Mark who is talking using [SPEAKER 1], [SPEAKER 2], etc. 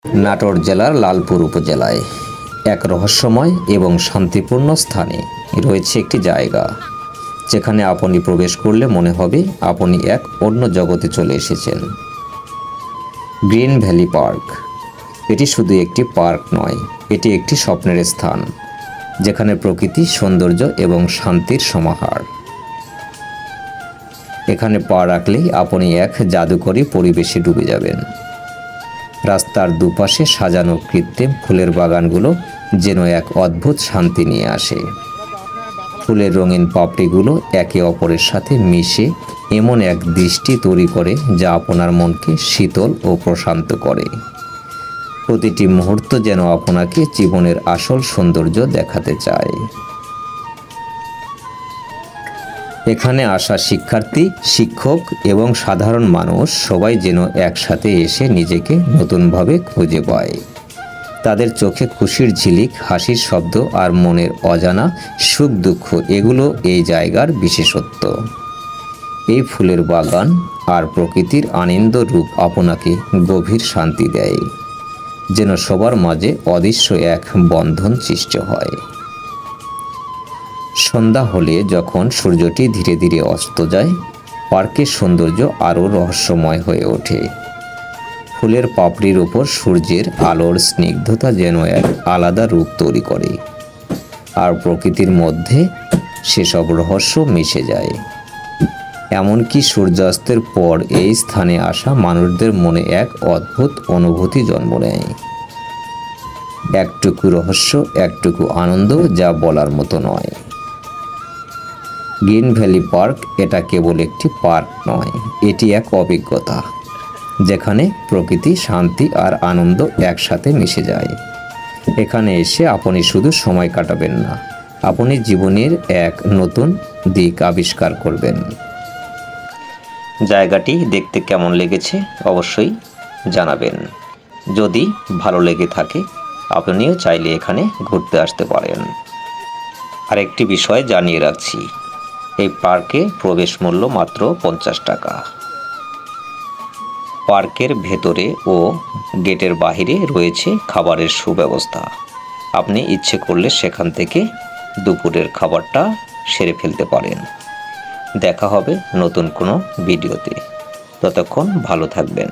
[SPEAKER 1] নাটোর জেলার লালপুর উপজেলায় এক রহস্যময় এবং শান্তিপূর্ণ স্থানে রয়েছে একটি জায়গা যেখানে আপনি প্রবেশ করলে মনে হবে আপনি এক অন্য জগতে চলে এসেছেন। Green valley park. এটি শুধু একটি পার্ক নয়, এটি একটি স্বপ্নের স্থান যেখানে প্রকৃতি, সৌন্দর্য এবং শান্তির সমাহার। এখানে পা রাখলেই আপনি এক জাদুকরী পরিবেশে ডুবে যাবেন। রাস্তার দুপাশে সাজানো কৃত্রিম ফুলের বাগানগুলো যেন এক অদ্ভুত শান্তি নিয়ে আসে। ফুলের রঙিন পাপড়িগুলো একে অপরের সাথে মিশে এমন এক দৃষ্টি তৈরি করে যা আপনার মনকে শীতল ও প্রশান্ত করে। প্রতিটি মুহূর্ত যেন আপনাকে জীবনের আসল সৌন্দর্য দেখাতে চায়। এখানে আসা শিক্ষার্থী, শিক্ষক এবং সাধারণ মানুষ সবাই যেন একসাথে এসে নিজেকে নতুনভাবে খুঁজে পায়। তাদের চোখে খুশির ঝিলিক, হাসির শব্দ আর মনের অজানা সুখ দুঃখ, এগুলো এই জায়গার বিশেষত্ব। এই ফুলের বাগান আর প্রকৃতির আনন্দ রূপ আপনাকে গভীর শান্তি দেয়, যেন সবার মাঝে অদৃশ্য এক বন্ধন সৃষ্টি হয়। সন্ধ্যা হলে যখন সূর্যটি ধীরে ধীরে অস্ত যায়, পার্কের সৌন্দর্য আরও রহস্যময় হয়ে ওঠে। ফুলের পাপড়ির ওপর সূর্যের আলোর স্নিগ্ধতা যেন এক আলাদা রূপ তৈরি করে, আর প্রকৃতির মধ্যে সেসব রহস্য মিশে যায়। এমনকি সূর্যাস্তের পর এই স্থানে আসা মানুষদের মনে এক অদ্ভুত অনুভূতি জন্ম নেয়। একটুকু রহস্য, একটুকু আনন্দ, যা বলার মতো নয়। গ্রিন ভ্যালি পার্ক এটা কেবল একটি পার্ক নয়, এটি এক অভিজ্ঞতা যেখানে প্রকৃতি, শান্তি আর আনন্দ একসাথে মিশে যায়। এখানে এসে আপনি শুধু সময় কাটাবেন না, আপনি জীবনের এক নতুন দিক আবিষ্কার করবেন। জায়গাটি দেখতে কেমন লেগেছে অবশ্যই জানাবেন। যদি ভালো লেগে থাকে আপনিও চাইলে এখানে ঘুরতে আসতে পারেন। আরেকটি বিষয় জানিয়ে রাখছি, এই পার্কে প্রবেশ মূল্য মাত্র 50 টাকা। পার্কের ভেতরে ও গেটের বাইরে রয়েছে খাবারের সুব্যবস্থা। আপনি ইচ্ছে করলে সেখান থেকে দুপুরের খাবারটা সেরে ফেলতে পারেন। দেখা হবে নতুন কোনো ভিডিওতে। ততক্ষণ ভালো থাকবেন।